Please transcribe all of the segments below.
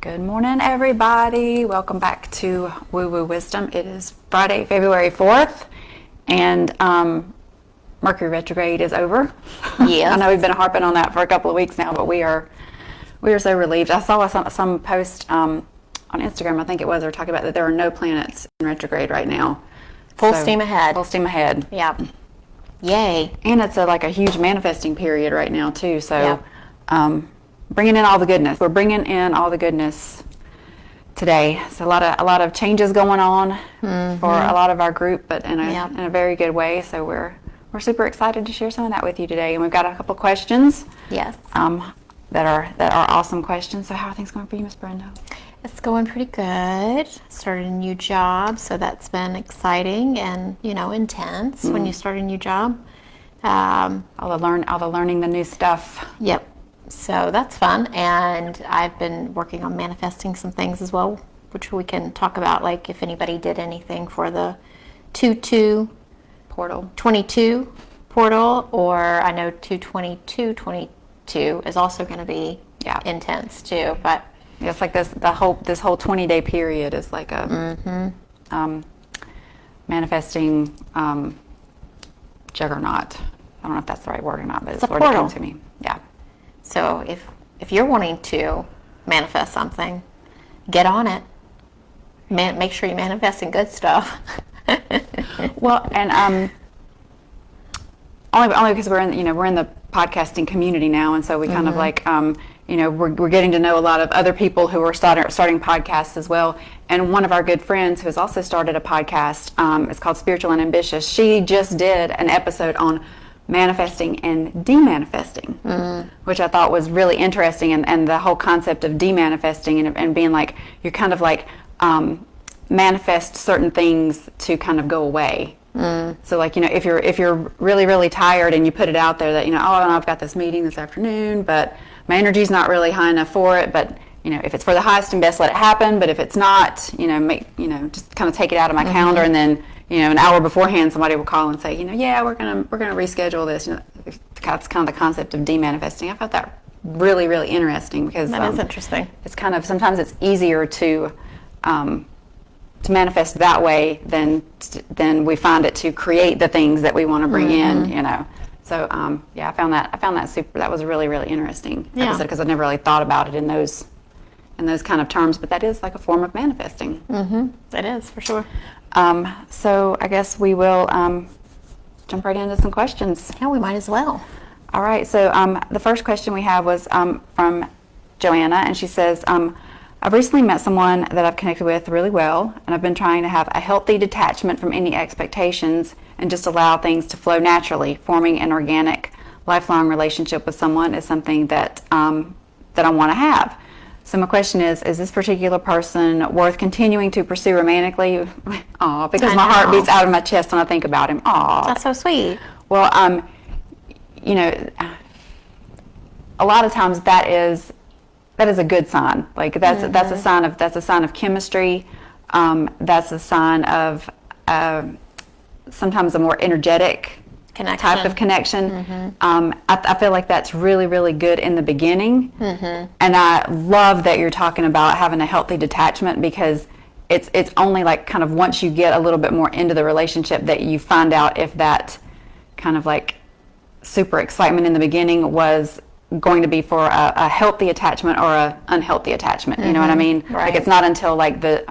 Good morning, everybody. Welcome back to Woo Woo Wisdom. It is Friday, February 4th, and Mercury retrograde is over. Yes. I know we've been harping on that for a couple of weeks now, but we are so relieved. I saw some post on Instagram, I think it was, they were talking about that there are no planets in retrograde right now. Full steam ahead. Full steam ahead. Yeah. Yay. And it's like a huge manifesting period right now too. So, bringing in all the goodness. We're bringing in all the goodness today. So a lot of changes going on for a lot of our group, but in a very good way. So we're super excited to share some of that with you today. And we've got a couple questions. Yes. That are awesome questions. So how are things going for you, Miss Brenda? It's going pretty good. Started a new job, so that's been exciting and intense when you start a new job. All the learning the new stuff. Yep. So that's fun, and I've been working on manifesting some things as well, which we can talk about, like if anybody did anything for the 2-2 Portal 22 portal, or I know 2/22/22 is also going to be intense too. But it's like this whole 20-day period is like a manifesting juggernaut. I don't know if that's the right word or not, but it's the word that came to me. Yeah. So if you're wanting to manifest something, get on it. Make sure you're manifesting good stuff. Well, and only because we're in the podcasting community now, and so we kind of like we're getting to know a lot of other people who are starting podcasts as well. And one of our good friends who has also started a podcast, it's called Spiritual and Ambitious. She just did an episode on manifesting and demanifesting, which I thought was really interesting, and the whole concept of demanifesting and being like, you're kind of like manifest certain things to kind of go away. So like, if you're really, really tired and you put it out there that, I've got this meeting this afternoon, but my energy's not really high enough for it, but if it's for the highest and best, let it happen. But if it's not, just kind of take it out of my calendar, and then an hour beforehand, somebody will call and say, we're gonna reschedule this. That's kind of the concept of demanifesting. I found that really, really interesting because that is interesting. It's kind of sometimes it's easier to manifest that way than we find it to create the things that we want to bring in. So I found that super. That was a really, really interesting episode because I never really thought about it in those kind of terms. But that is like a form of manifesting. It is for sure. So I guess we will jump right into some questions. Yeah, we might as well. All right. So the first question we have was from Joanna, and she says, I've recently met someone that I've connected with really well, and I've been trying to have a healthy detachment from any expectations and just allow things to flow naturally. Forming an organic, lifelong relationship with someone is something that that I want to have. So my question is this particular person worth continuing to pursue romantically? Aw, because my heart beats out of my chest when I think about him. Aw. That's so sweet. Well, a lot of times that is a good sign. Like that's a sign of chemistry. That's a sign of sometimes a more energetic type of connection. I feel like that's really, really good in the beginning. And I love that you're talking about having a healthy detachment, because it's only like kind of once you get a little bit more into the relationship that you find out if that kind of like super excitement in the beginning was going to be for a healthy attachment or a unhealthy attachment. You know what I mean? Right. Like it's not until like the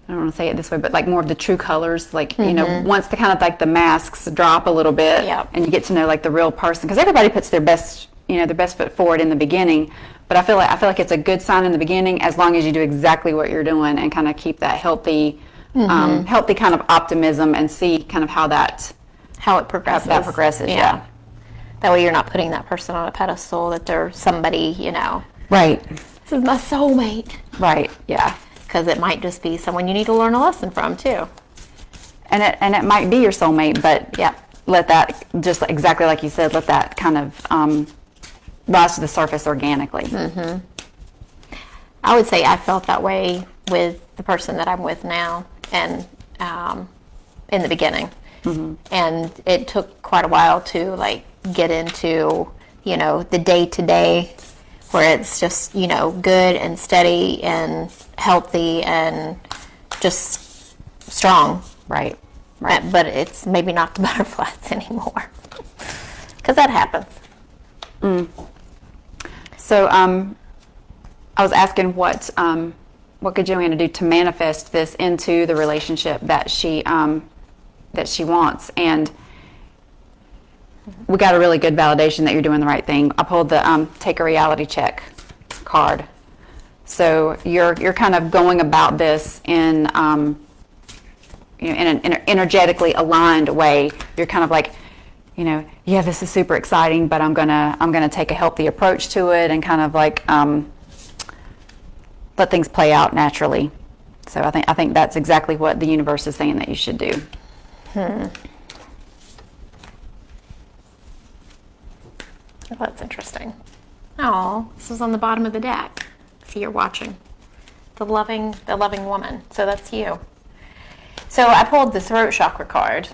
I don't want to say it this way, but like more of the true colors, like once the kind of like the masks drop a little bit, and you get to know like the real person, because everybody puts their best foot forward in the beginning. But I feel like it's a good sign in the beginning, as long as you do exactly what you're doing and kind of keep that healthy kind of optimism, and see kind of how it progresses. That progresses, yeah. That way you're not putting that person on a pedestal that they're somebody, Right. This is my soulmate. Right, yeah. Because it might just be someone you need to learn a lesson from too. And it might be your soulmate, but let that, just exactly like you said, let that kind of rise to the surface organically. I would say I felt that way with the person that I'm with now, and in the beginning. And it took quite a while to like get into, the day-to-day where it's just, good and steady and healthy and just strong. Right. But it's maybe not the butterflies anymore, because that happens. So I was asking what could Joanna do to manifest this into the relationship that she wants, and we got a really good validation that you're doing the right thing. I pulled the take a reality check card. So you're kind of going about this in in an energetically aligned way. You're kind of like, yeah, this is super exciting, but I'm gonna take a healthy approach to it and kind of like let things play out naturally. So I think that's exactly what the universe is saying that you should do. Well, that's interesting. Oh, this is on the bottom of the deck. See, you're watching. The loving woman. So that's you. So I pulled the throat chakra card,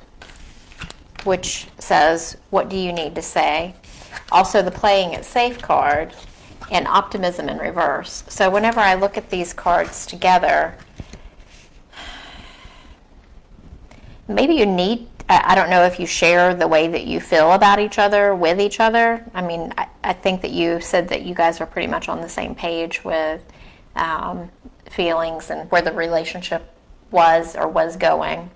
which says, what do you need to say? Also the playing it safe card and optimism in reverse. So whenever I look at these cards together, maybe you need, I don't know if you share the way that you feel about each other with each other. I mean, I think that you said that you guys are pretty much on the same page with feelings and where the relationship was going.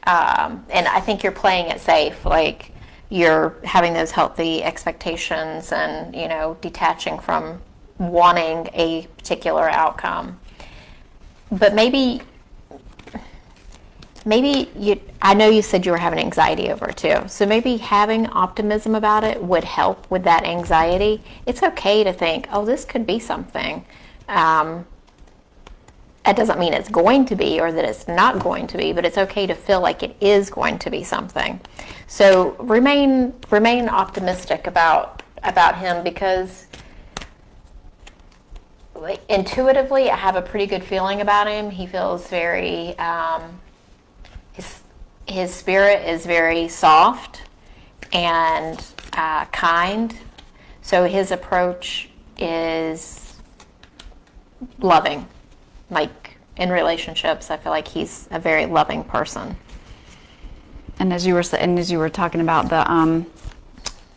And I think you're playing it safe, like you're having those healthy expectations and, detaching from wanting a particular outcome. But maybe I know you said you were having anxiety over it too. So maybe having optimism about it would help with that anxiety. It's okay to think, oh, this could be something. That doesn't mean it's going to be or that it's not going to be, but it's okay to feel like it is going to be something. So remain optimistic about him, because intuitively I have a pretty good feeling about him. He feels very his spirit is very soft and kind. So his approach is loving. Like in relationships, I feel like he's a very loving person. And as you were talking about the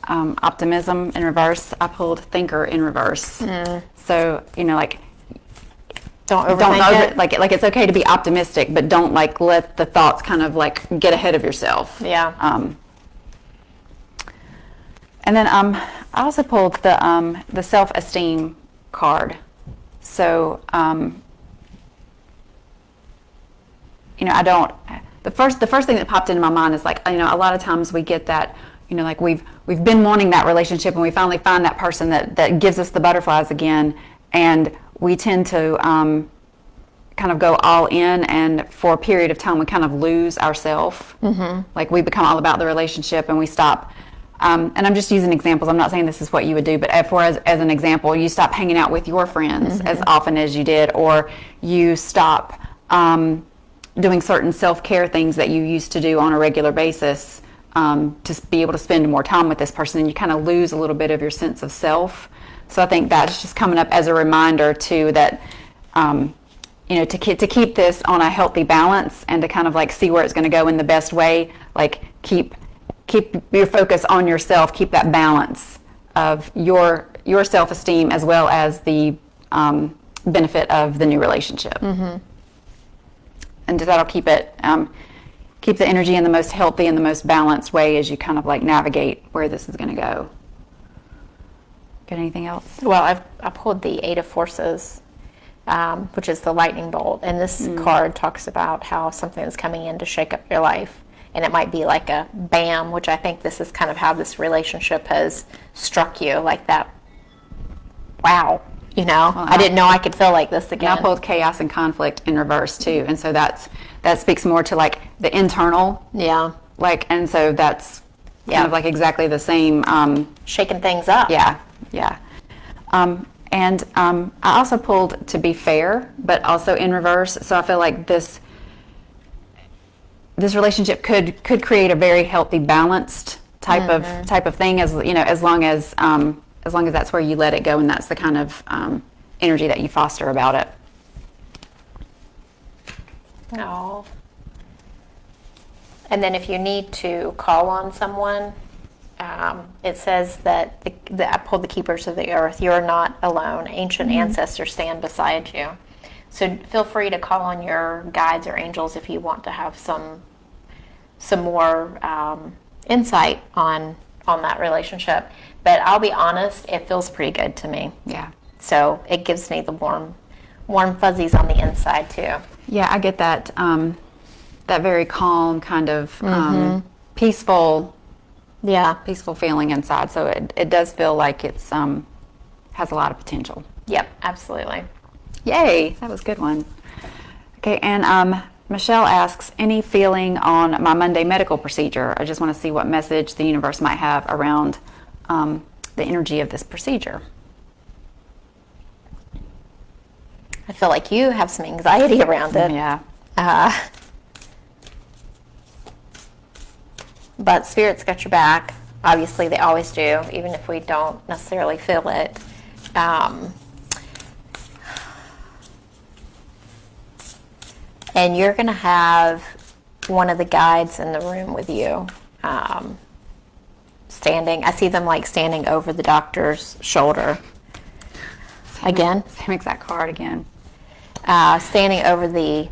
optimism in reverse, I pulled thinker in reverse. So like don't overthink it. Like it's okay to be optimistic, but don't like let the thoughts kind of like get ahead of yourself. Yeah. And then I also pulled the self-esteem card. So I don't. The first thing that popped into my mind is like, a lot of times we get that, like we've been wanting that relationship and we finally find that person that gives us the butterflies again, and we tend to kind of go all in, and for a period of time we kind of lose ourselves. Like we become all about the relationship and we stop. And I'm just using examples. I'm not saying this is what you would do, but as an example, you stop hanging out with your friends as often as you did, or you stop doing certain self-care things that you used to do on a regular basis to be able to spend more time with this person, and you kind of lose a little bit of your sense of self. So I think that's just coming up as a reminder too that to keep this on a healthy balance and to kind of like see where it's going to go in the best way. Like keep your focus on yourself. Keep that balance of your self-esteem as well as the benefit of the new relationship. And that'll keep the energy in the most healthy and the most balanced way as you kind of like navigate where this is going to go. Got anything else? Well, I pulled the Eight of Forces, which is the lightning bolt, and this card talks about how something is coming in to shake up your life, and it might be like a bam, which I think this is kind of how this relationship has struck you, like that. Wow. Well, I didn't know I could feel like this again. And I pulled chaos and conflict in reverse too, and so that speaks more to like the internal. Yeah. Like, and so that's kind of like exactly the same. Shaking things up. Yeah. And I also pulled to be fair, but also in reverse. So I feel like this relationship could create a very healthy, balanced type of thing, as long as long as that's where you let it go and that's the kind of energy that you foster about it. Oh. And then if you need to call on someone, it says that I pulled the keepers of the earth. You're not alone. Ancient ancestors stand beside you. So feel free to call on your guides or angels if you want to have some more insight on that relationship. But I'll be honest, it feels pretty good to me. Yeah. So it gives me the warm fuzzies on the inside too. Yeah, I get that that very calm kind of peaceful feeling inside. So it does feel like it's has a lot of potential. Yep, absolutely. Yay, that was a good one. Okay, and Michelle asks, any feeling on my Monday medical procedure? I just want to see what message the universe might have around the energy of this procedure. I feel like you have some anxiety around it. Yeah. But Spirit's got your back. Obviously, they always do, even if we don't necessarily feel it. And you're going to have one of the guides in the room with you, standing. I see them like standing over the doctor's shoulder. Again? Same exact card again. Standing over the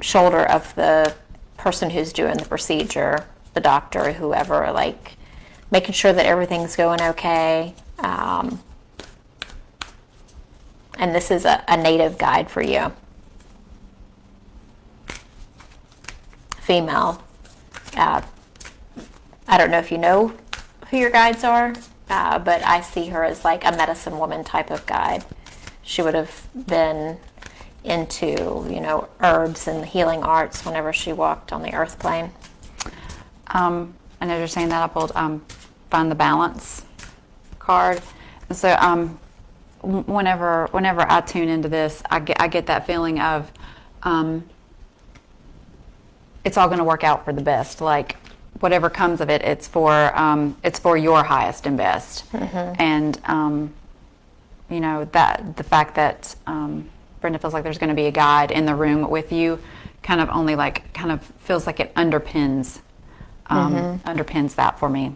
shoulder of the person who's doing the procedure, the doctor, whoever, like making sure that everything's going okay. And this is a native guide for you. Female. I don't know if you know who your guides are, but I see her as like a medicine woman type of guide. She would have been into, herbs and the healing arts whenever she walked on the earth plane. I know you're saying that. I pulled Find the Balance card. And so whenever I tune into this, I get that feeling of it's all going to work out for the best. Like whatever comes of it, it's for your highest and best. And that the fact that Brenda feels like there's going to be a guide in the room with you, kind of feels like it underpins that for me.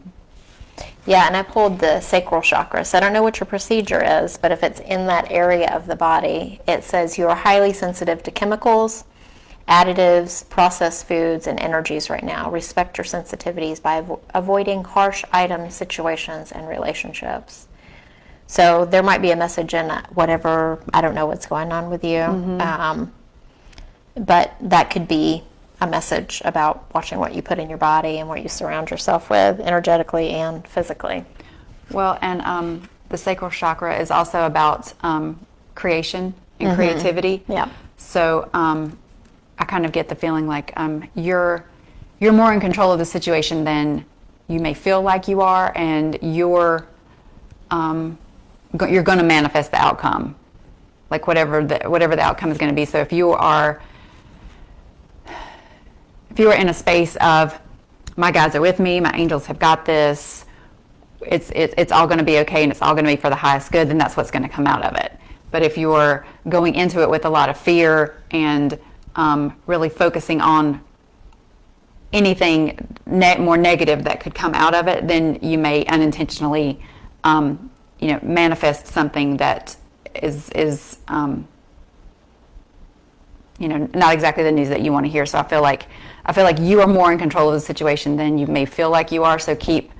Yeah, and I pulled the sacral chakra. So I don't know what your procedure is, but if it's in that area of the body, it says you are highly sensitive to chemicals, additives, processed foods, and energies right now. Respect your sensitivities by avoiding harsh items, situations, and relationships. So there might be a message in whatever, I don't know what's going on with you, but that could be a message about watching what you put in your body and what you surround yourself with energetically and physically. Well, and the sacral chakra is also about creation and creativity. Yeah. So I kind of get the feeling like you're more in control of the situation than you may feel like you are, and you're going to manifest the outcome, like whatever the outcome is going to be. So if you are in a space of my guides are with me, my angels have got this, it's all going to be okay and it's all going to be for the highest good, then that's what's going to come out of it. But if you're going into it with a lot of fear and really focusing on anything more negative that could come out of it, then you may unintentionally manifest something that is not exactly the news that you want to hear. So I feel like you are more in control of the situation than you may feel like you are. So keep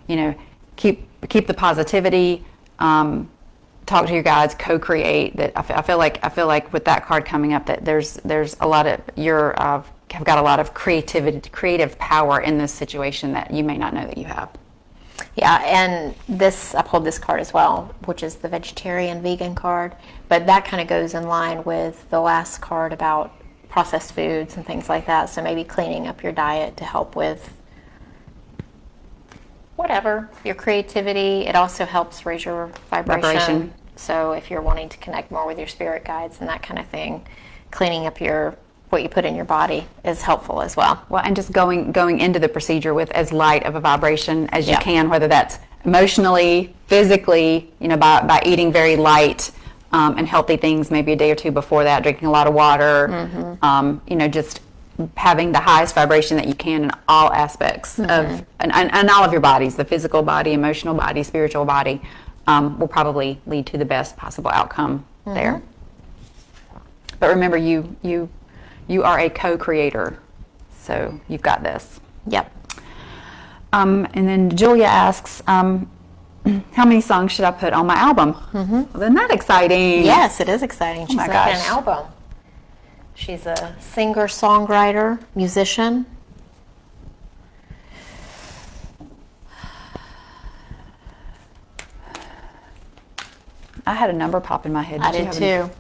the positivity. Talk to your guides, co-create. That I feel like with that card coming up, that there's a lot of have got a lot of creative power in this situation that you may not know that you have. Yeah, and I pulled this card as well, which is the vegetarian vegan card, but that kind of goes in line with the last card about processed foods and things like that. So maybe cleaning up your diet to help with whatever, your creativity. It also helps raise your vibration. So if you're wanting to connect more with your spirit guides and that kind of thing, cleaning up what you put in your body is helpful as well. Well, and just going into the procedure with as light of a vibration as you can, whether that's emotionally, physically, by eating very light and healthy things, maybe a day or two before that, drinking a lot of water, just having the highest vibration that you can in all aspects of, and all of your bodies, the physical body, emotional body, spiritual body, will probably lead to the best possible outcome there. But remember, you are a co-creator, so you've got this. Yep. And then Julia asks, how many songs should I put on my album? Well, isn't that exciting? Yes, it is exciting. She's my making gosh. an album. She's a singer, songwriter, musician. I had a number pop in my head. I you did have too.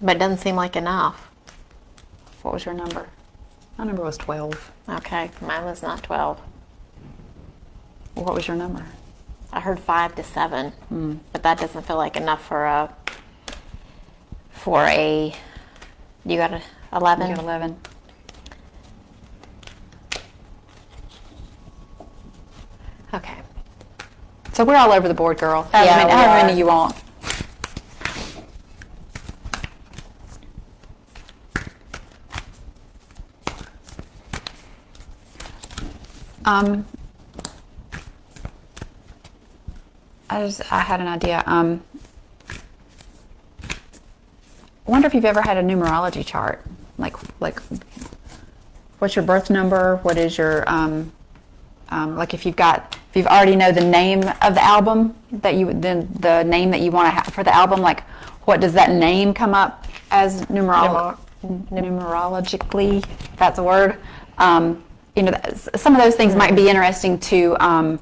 But it doesn't seem like enough. What was your number? My number was 12. Okay, mine was not 12. What was your number? I heard 5 to 7, but that doesn't feel like enough for a. You got a 11. You got 11. Okay. So we're all over the board, girl. Yeah, we However are. many you want. I had an idea. I wonder if you've ever had a numerology chart. Like, what's your birth number? What is your like if you've already know the name of the album then the name that you want to have for the album. Like, what does that name come up as numerologically? If that's a word. Some of those things might be interesting to.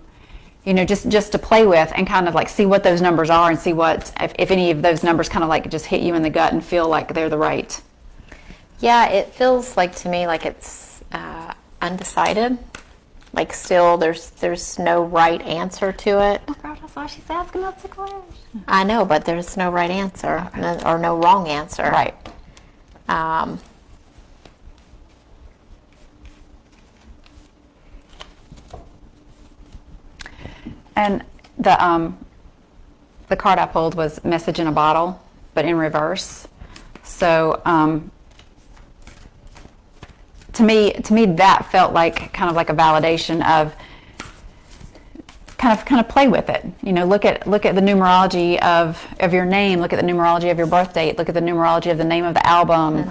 Just to play with and kind of like see what those numbers are and see what, if any of those numbers kind of like just hit you in the gut and feel like they're the right. Yeah, it feels like to me like it's undecided. Like still there's no right answer to it. Oh God, that's why she's asking us the question. I know, but there's no right answer or no wrong answer. Right. And the card I pulled was Message in a Bottle, but in reverse. So to me that felt like kind of like a validation of kind of play with it. Look at the numerology of your name. Look at the numerology of your birth date. Look at the numerology of the name of the album.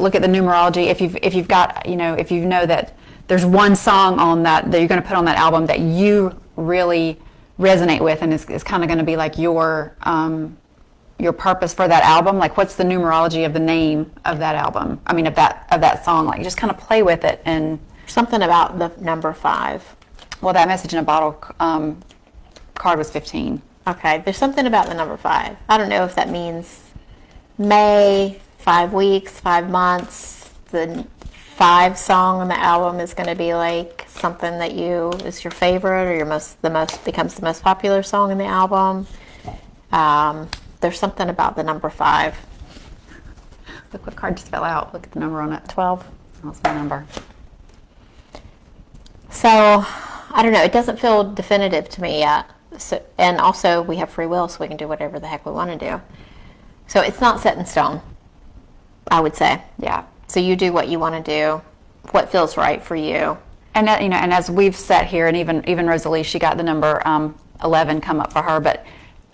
Look at the numerology if you've got if you know that there's one song on that you're going to put on that album that you really resonate with and is kind of going to be like your purpose for that album. Like, what's the numerology of the name of that album? I mean, of that song. Like, just kind of play with it. And something about the number 5. Well, that Message in a Bottle card was 15. Okay, there's something about the number 5. I don't know if that means May, 5 weeks, 5 months. The 5 song on the album is going to be like something that is your favorite or becomes the most popular song in the album. There's something about the number 5. Look what card just fell out. Look at the number on it. 12. That's my number. So, I don't know. It doesn't feel definitive to me yet. So, and also, we have free will, so we can do whatever the heck we want to do. So, it's not set in stone, I would say. Yeah. So, you do what you want to do, what feels right for you. And and as we've sat here, and even Rosalie, she got the number 11 come up for her. But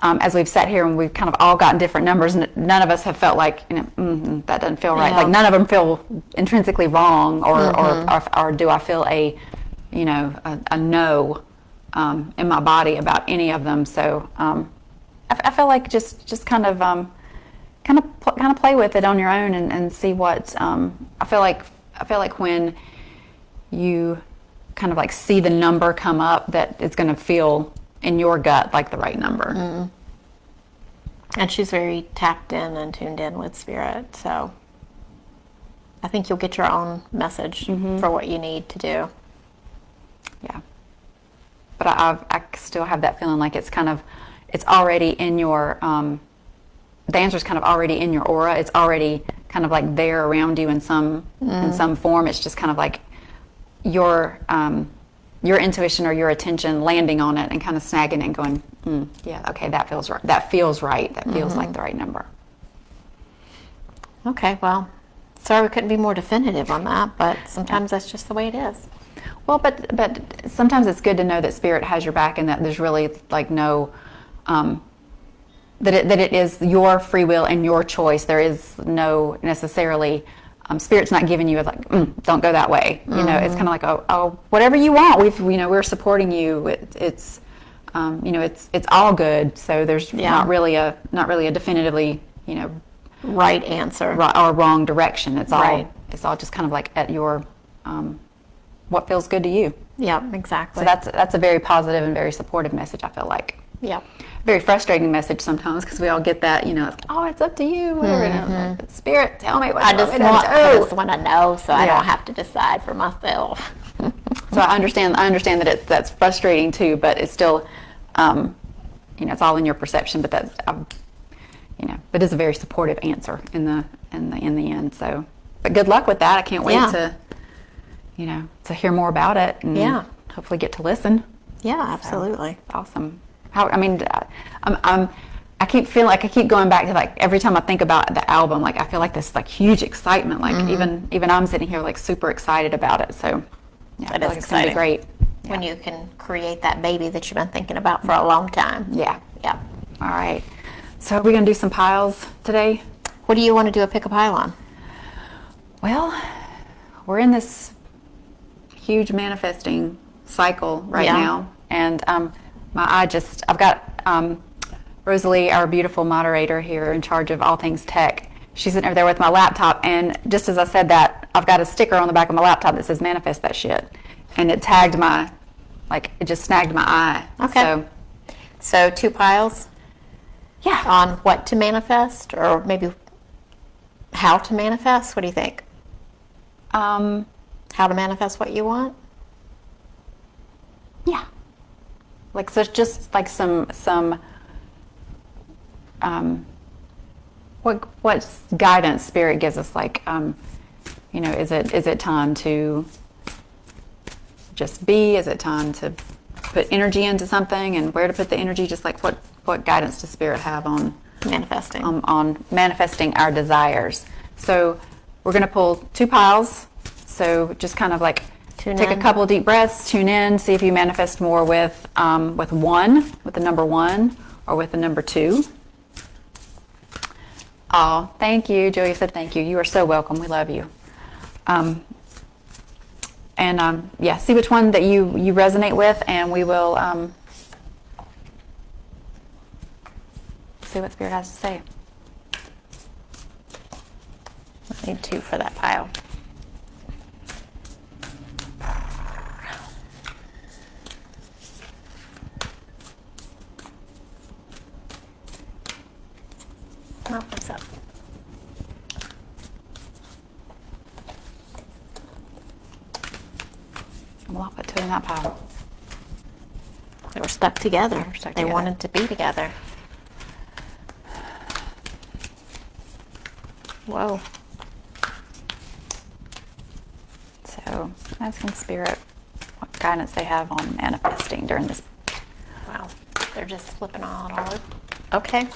as we've sat here and we've kind of all gotten different numbers, none of us have felt like that doesn't feel right. Yeah. Like, none of them feel intrinsically wrong, or do I feel a no in my body about any of them. So I feel like just kind of play with it on your own and see what I feel like when you kind of like see the number come up, that it's going to feel in your gut like the right number. And she's very tapped in and tuned in with spirit, so I think you'll get your own message for what you need to do. Yeah. But I still have that feeling like it's already in your, the answer's kind of already in your aura. It's already kind of like there around you in some form. It's just kind of like your your intuition or your attention landing on it and kind of snagging it and going, yeah, okay, that feels right. That feels right. That feels like the right number. Okay, well, sorry we couldn't be more definitive on that, but sometimes that's just the way it is. Well, but sometimes it's good to know that Spirit has your back and that there's really like no, that it is your free will and your choice. There is no necessarily, Spirit's not giving you like, don't go that way. You know, it's kind of like, oh, whatever you want. We're supporting you. It's it's all good. So there's not really a definitively, Right answer. Or wrong direction. It's all Right. it's all just kind of like at your what feels good to you. Yeah, exactly. So that's a very positive and very supportive message, I feel like. Yeah. Very frustrating message sometimes because we all get that, it's, oh, it's up to you, whatever. And like, Spirit, tell me what I you just want to know so I don't have to decide for myself. So I understand that that's frustrating too, but it's still, it's all in your perception. But that's, but it's a very supportive answer in the end. So, but good luck with that. I can't wait to, to hear more about it and hopefully get to listen. Yeah, absolutely. So, awesome. I keep feeling like I keep going back to like every time I think about the album, like I feel like this like huge excitement. Like even I'm sitting here like super excited about it. So yeah, I feel like it's gonna be great. When you can create that baby that you've been thinking about for a long time. Yeah. Yeah. All right. So are we gonna do some piles today? What do you want to do a pick a pile on? Well, we're in this huge manifesting cycle right now, and I've got Rosalie, our beautiful moderator here in charge of all things tech. She's sitting over there with my laptop, and just as I said that, I've got a sticker on the back of my laptop that says manifest that shit. And it tagged it just snagged my eye. Okay. So 2 piles? Yeah. On what to manifest, or maybe how to manifest? What do you think? How to manifest what you want? Yeah. Like, so just like some what guidance Spirit gives us, like, is it time to just be? Is it time to put energy into something, and where to put the energy? Just like what guidance does Spirit have on Manifesting. On manifesting our desires? So we're going to pull 2 piles. So just kind of like take a couple of deep breaths, tune in, see if you manifest more with the number 1, or with the number 2. Oh, thank you. Julia said thank you. You are so welcome. We love you. See which one that you resonate with, and we will see what Spirit has to say. I need 2 for that pile. Oh, what's up? Well, I'll put 2 in that pile. They were stuck together. They wanted to be together. Whoa. So, asking Spirit what guidance they have on manifesting during this. Wow. They're just flipping all over. Okay.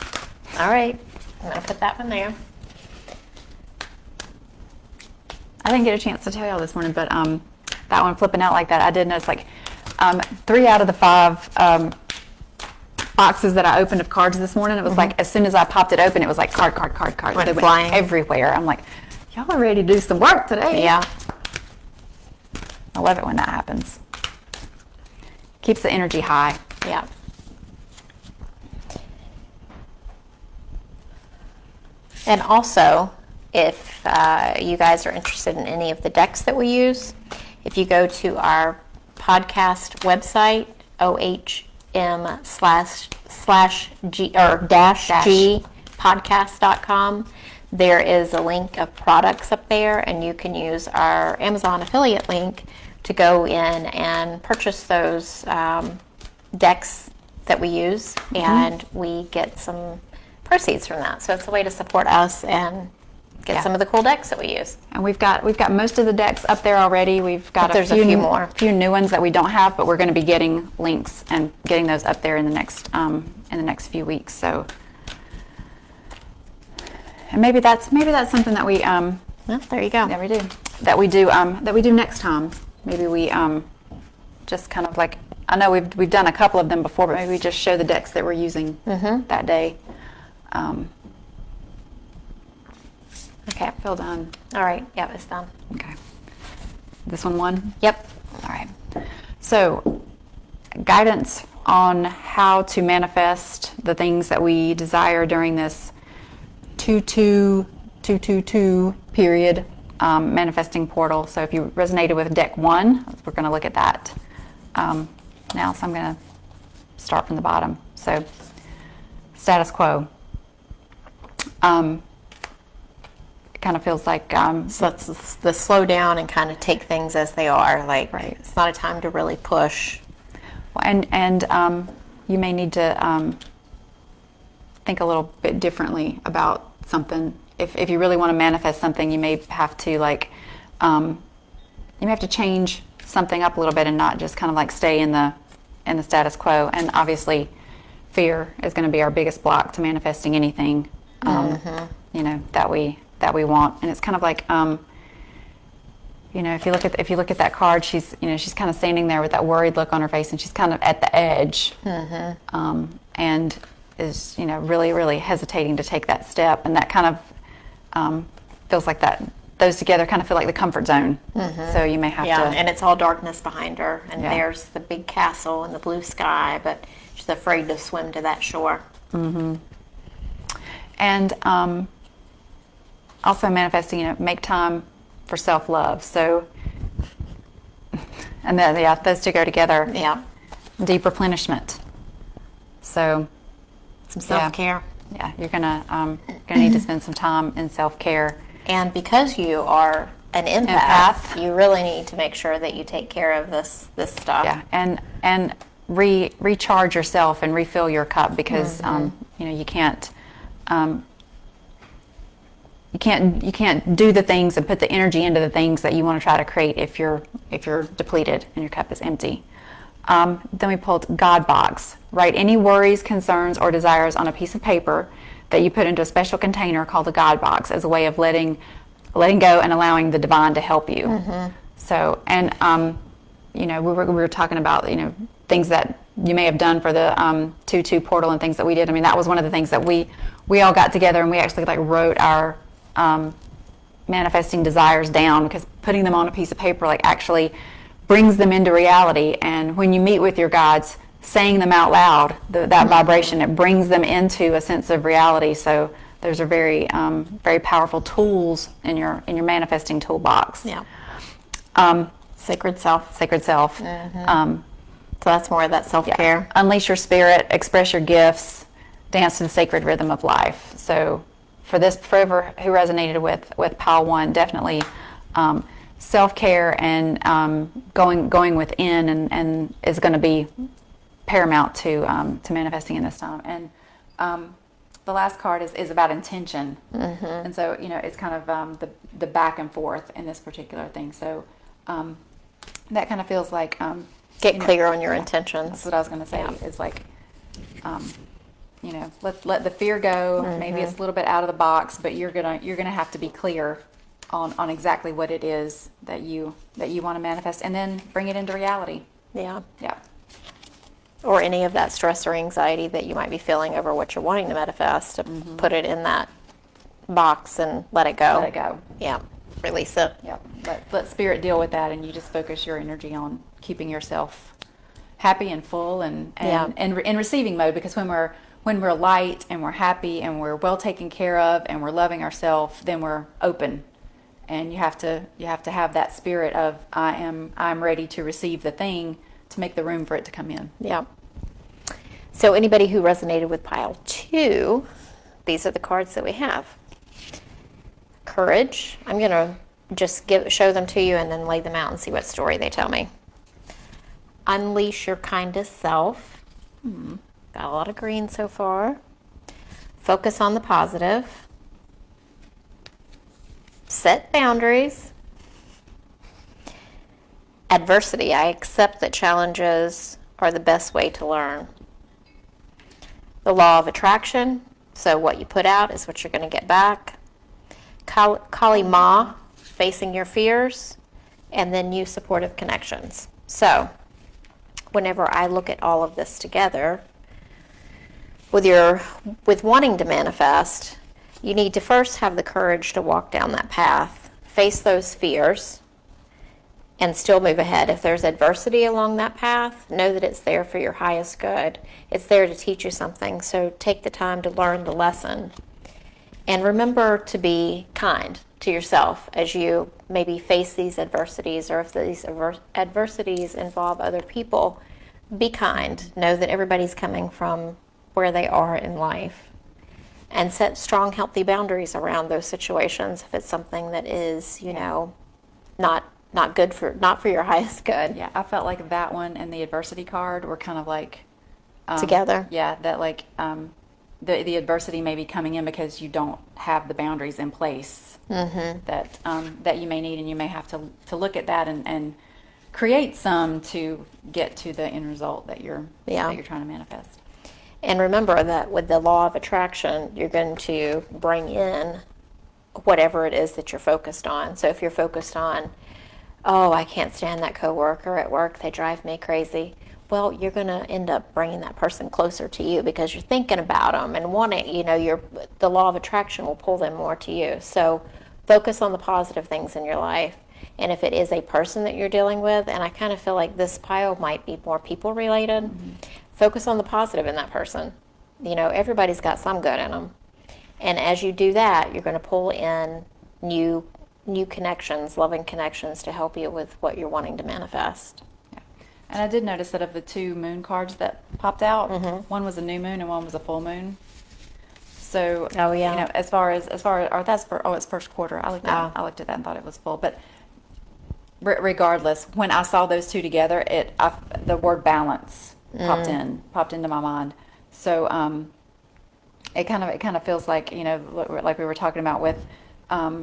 All right. I'm going to put that one there. I didn't get a chance to tell y'all this morning, but that one flipping out like that, I did notice like 3 out of the 5 boxes that I opened of cards this morning, it was like as soon as I popped it open, it was like card. Went they flying went everywhere. I'm like, y'all are ready to do some work today. Yeah. I love it when that happens. Keeps the energy high. Yeah. And also, if you guys are interested in any of the decks that we use, if you go to our podcast website, OHM/G podcast.com, there is a link of products up there, and you can use our Amazon affiliate link to go in and purchase those decks that we use, and we get some proceeds from that. So it's a way to support us and get some of the cool decks that we use. And we've got most of the decks up there already. We've got there's a few more. few new ones that we don't have, but we're going to be getting links and getting those up there in the next few weeks. So, and maybe that's something that we Well, there you go. that we do next time. Maybe we just kind of like, I know we've done a couple of them before, but maybe we just show the decks that we're using that day. Okay. Feel done. All right. Yep, it's done. Okay. This one won? Yep. All right. So, guidance on how to manifest the things that we desire during this 2-2-2-2-2 period manifesting portal. So, if you resonated with deck 1, we're going to look at that now. So, I'm going to start from the bottom. So, status quo. It kind of feels like So that's the slow down and kind of take things as they are. Like, Right. It's not a time to really push. and you may need to think a little bit differently about something. If you really want to manifest something, you may have to change something up a little bit and not just kind of like stay in the status quo. And obviously, fear is going to be our biggest block to manifesting anything that we want. And it's kind of like if you look at that card, she's kind of standing there with that worried look on her face, and she's kind of at the edge, and is really, really hesitating to take that step. And that kind of feels like that. Those together kind of feel like the comfort zone. So you may have to. Yeah, and it's all darkness behind her, and Yeah. there's the big castle and the blue sky, but she's afraid to swim to that shore. And also manifesting, make time for self-love. So, and then, those two go together. Yeah, Deep replenishment. So, some self-care. Yeah, you're gonna need to spend some time in self-care. And because you are an empath, you really need to make sure that you take care of this stuff. Yeah, and recharge yourself and refill your cup, because you can't do the things and put the energy into the things that you want to try to create if you're depleted and your cup is empty. Then we pulled God box. Write any worries, concerns, or desires on a piece of paper that you put into a special container called a God box, as a way of letting go and allowing the divine to help you. So, and we were talking about things that you may have done for the 2-2 portal and things that we did. I mean, that was one of the things that we all got together and we actually wrote our manifesting desires down, because putting them on a piece of paper actually brings them into reality. And when you meet with your guides, saying them out loud, that vibration, it brings them into a sense of reality. So those are very very powerful tools in your manifesting toolbox. Yeah. Sacred self. So that's more of that self-care. Yeah. Unleash your spirit, express your gifts, dance to the sacred rhythm of life. So for whoever who resonated with Pile 1, definitely self-care and going within and is going to be paramount to manifesting in this time. And the last card is about intention. And so it's kind of the back and forth in this particular thing. So that kind of feels like Get clear on your intentions. That's what I was going to say. Is let the fear go. Maybe it's a little bit out of the box, but you're gonna have to be clear on exactly what it is that you want to manifest, and then bring it into reality. Yeah. Yeah. Or any of that stress or anxiety that you might be feeling over what you're wanting to manifest, to put it in that box and let it go. Let it go. Yeah. Release it. Yeah. Let spirit deal with that, and you just focus your energy on keeping yourself happy and full and in receiving mode. Because when we're light and we're happy and we're well taken care of and we're loving ourselves, then we're open. And you have to have that spirit of I'm ready to receive the thing, to make the room for it to come in. Yeah. So anybody who resonated with Pile 2, these are the cards that we have. Courage. I'm going to just show them to you and then lay them out and see what story they tell me. Unleash your kindest self. Got a lot of green so far. Focus on the positive. set boundaries. Adversity. I accept that challenges are the best way to learn. The law of attraction. So what you put out is what you're going to get back. Kali Ma, facing your fears. And then new supportive connections. So whenever I look at all of this together, with wanting to manifest, you need to first have the courage to walk down that path, face those fears, and still move ahead. If there's adversity along that path, know that it's there for your highest good. It's there to teach you something, so take the time to learn the lesson. And remember to be kind to yourself as you maybe face these adversities, or if these adversities involve other people, be kind. Know that everybody's coming from where they are in life. And set strong, healthy boundaries around those situations if it's something that is, not good not for your highest good. Yeah, I felt like that one and the adversity card were kind of like together. Yeah, that like the adversity may be coming in because you don't have the boundaries in place that you may need, and you may have to look at that and create some to get to the end result that you're trying to manifest. And remember that with the law of attraction, you're going to bring in whatever it is that you're focused on. So if you're focused on, oh, I can't stand that coworker at work, they drive me crazy. Well, you're going to end up bringing that person closer to you because you're thinking about them and wanting, the law of attraction will pull them more to you. So focus on the positive things in your life. And if it is a person that you're dealing with, and I kind of feel like this pile might be more people related, focus on the positive in that person. Everybody's got some good in them. And as you do that, you're going to pull in new connections, loving connections to help you with what you're wanting to manifest. Yeah. And I did notice that of the two moon cards that popped out, one was a new moon and one was a full moon. So, as far as it's first quarter. I looked at that and thought it was full. But regardless, when I saw those two together, the word balance popped into my mind. So it kind of feels like like we were talking about with the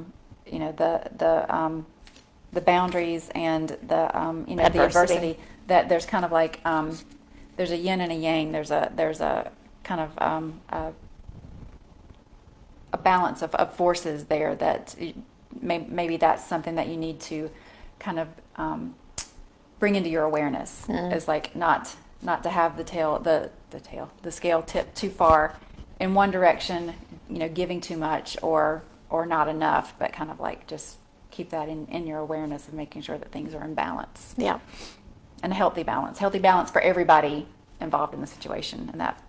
boundaries and the adversity, that there's kind of like there's a yin and a yang. There's a kind of a balance of forces there that maybe that's something that you need to kind of bring into your awareness. Is like not to have the scale tip too far in one direction, giving too much or not enough, but kind of like just keep that in your awareness of making sure that things are in balance. Yeah. And a healthy balance for everybody involved in the situation, and that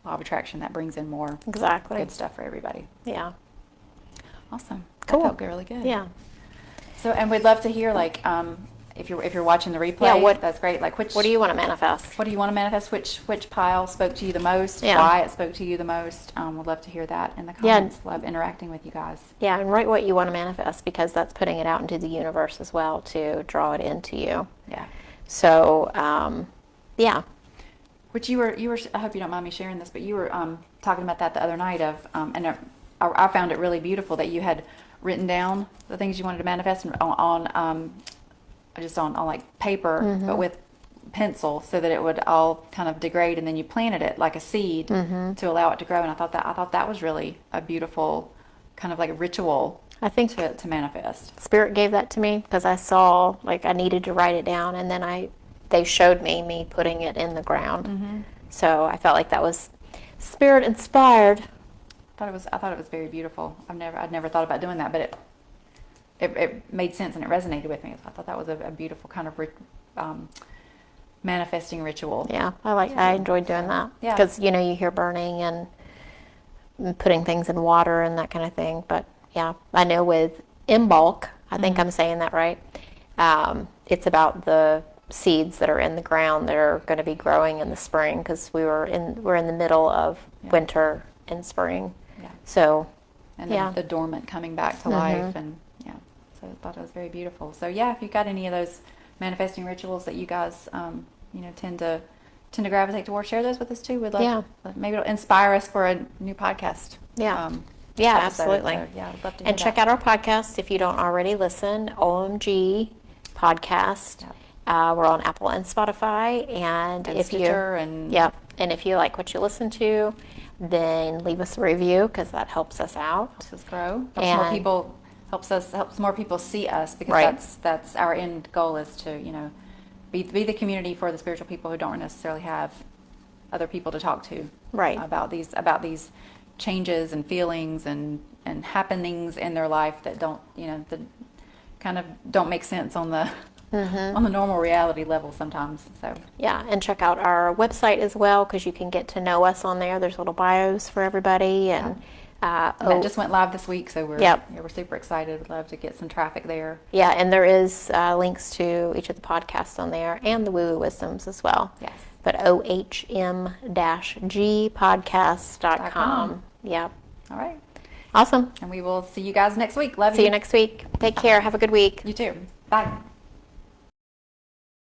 law of attraction that brings in more good stuff for everybody. Yeah. Awesome. Cool. That felt really good. Yeah. So, and we'd love to hear if you're watching the replay, that's great. Like what do you want to manifest? What do you want to manifest? Which pile spoke to you the most? Yeah. Why it spoke to you the most? We'd love to hear that in the comments. Love interacting with you guys. Yeah, and write what you want to manifest, because that's putting it out into the universe as well to draw it into you. Yeah. So, yeah. Which you were. I hope you don't mind me sharing this, but you were talking about that the other night and I found it really beautiful that you had written down the things you wanted to manifest on like paper, but with pencil, so that it would all kind of degrade, and then you planted it like a seed to allow it to grow. And I thought that was really a beautiful kind of like a ritual. I think to manifest. Spirit gave that to me because I saw like I needed to write it down, and then they showed me putting it in the ground. So I felt like that was Spirit inspired. I thought it was very beautiful. I'd never thought about doing that, but it made sense and it resonated with me. I thought that was a beautiful kind of manifesting ritual. Yeah, I enjoyed doing that. Yeah. Because you hear burning and putting things in water and that kind of thing. But yeah, I know with in bulk, I think I'm saying that right. It's about the seeds that are in the ground that are going to be growing in the spring, because we're in the middle of winter and spring. Yeah. So, and then the dormant coming back to life, and so I thought it was very beautiful. So yeah, if you've got any of those manifesting rituals that you guys tend to gravitate towards, share those with us too. We'd love maybe it'll inspire us for a new podcast. Yeah, episode. absolutely. So, yeah, I'd love to hear And check out our podcast if you don't already listen, Ohm-g Podcast. Yep. We're on Apple and Spotify. And if Stitcher you, and yep. And if you like what you listen to, then leave us a review because that helps us out. helps us grow. And- Helps more people see us, because Right. that's our end goal, is to, be the community for the spiritual people who don't necessarily have other people to talk to Right. about these changes and feelings and happenings in their life that don't that kind of don't make sense on the on the normal reality level sometimes. So Yeah, and check out our website as well because you can get to know us on there. There's little bios for everybody. And that just went live this week, so we're Yep. we're super excited. We'd love to get some traffic there. yeah, and there is links to each of the podcasts on there and the Woo Woo Wisdoms as well. Yes. But ohm-gpodcast.com. Yep. All right. Awesome. And we will see you guys next week. Love you. See you next week. Take care. Have a good week. You too. Bye.